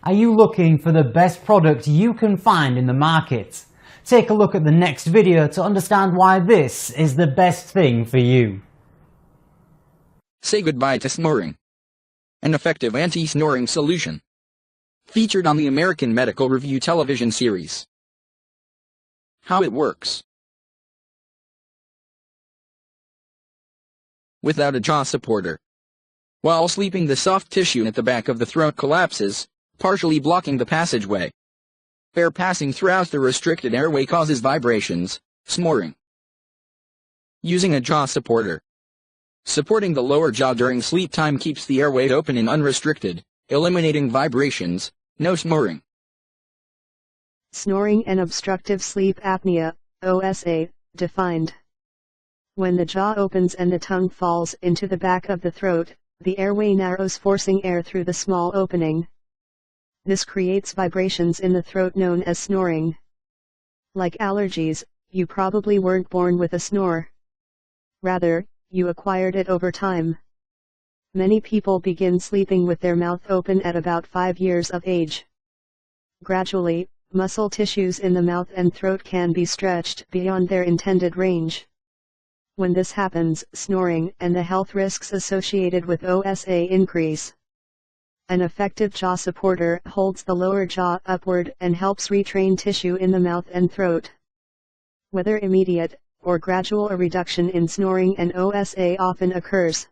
Are you looking for the best product you can find in the market? Take a look at the next video to understand why this is the best thing for you. Say goodbye to snoring. An effective anti-snoring solution. Featured on the American Medical Review television series. How it works. Without a jaw supporter. While sleeping, the soft tissue at the back of the throat collapses, partially blocking the passageway. Air passing throughout the restricted airway causes vibrations, snoring. Using a jaw supporter. Supporting the lower jaw during sleep time keeps the airway open and unrestricted, eliminating vibrations, no snoring. Snoring and obstructive sleep apnea, OSA, defined. When the jaw opens and the tongue falls into the back of the throat, the airway narrows, forcing air through the small opening. This creates vibrations in the throat known as snoring. Like allergies, you probably weren't born with a snore. Rather, you acquired it over time. Many people begin sleeping with their mouth open at about 5 years of age. Gradually, muscle tissues in the mouth and throat can be stretched beyond their intended range. When this happens, snoring and the health risks associated with OSA increase. An effective jaw supporter holds the lower jaw upward and helps retrain tissue in the mouth and throat. Whether immediate or gradual, a reduction in snoring and OSA often occurs.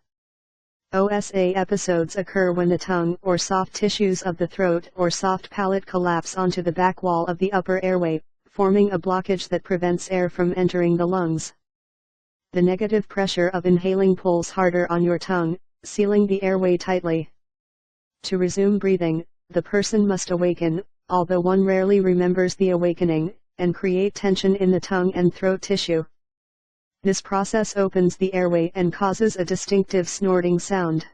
OSA episodes occur when the tongue or soft tissues of the throat or soft palate collapse onto the back wall of the upper airway, forming a blockage that prevents air from entering the lungs. The negative pressure of inhaling pulls harder on your tongue, sealing the airway tightly. To resume breathing, the person must awaken, although one rarely remembers the awakening, and create tension in the tongue and throat tissue. This process opens the airway and causes a distinctive snorting sound.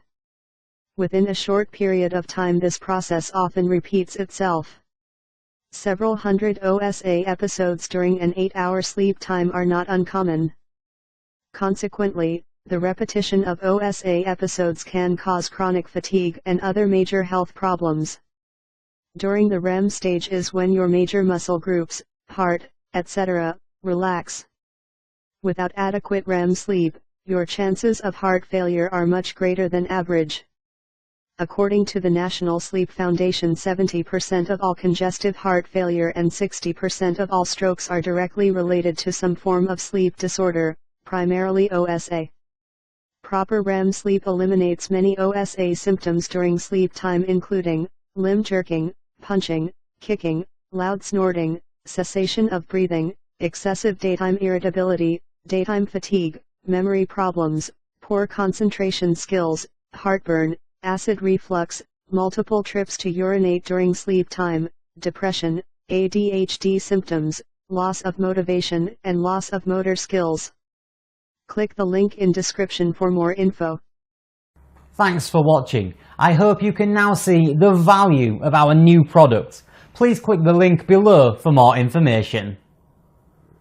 Within a short period of time, this process often repeats itself. Several hundred OSA episodes during an 8-hour sleep time are not uncommon. Consequently, the repetition of OSA episodes can cause chronic fatigue and other major health problems. During the REM stage is when your major muscle groups, heart, etc., relax. Without adequate REM sleep, your chances of heart failure are much greater than average. According to the National Sleep Foundation, 70% of all congestive heart failure and 60% of all strokes are directly related to some form of sleep disorder, primarily OSA. Proper REM sleep eliminates many OSA symptoms during sleep time, including limb jerking, punching, kicking, loud snorting, cessation of breathing, excessive daytime irritability, daytime fatigue, memory problems, poor concentration skills, heartburn, acid reflux, multiple trips to urinate during sleep time, depression, ADHD symptoms, loss of motivation and loss of motor skills. Click the link in description for more info. Thanks for watching. I hope you can now see the value of our new product. Please click the link below for more information.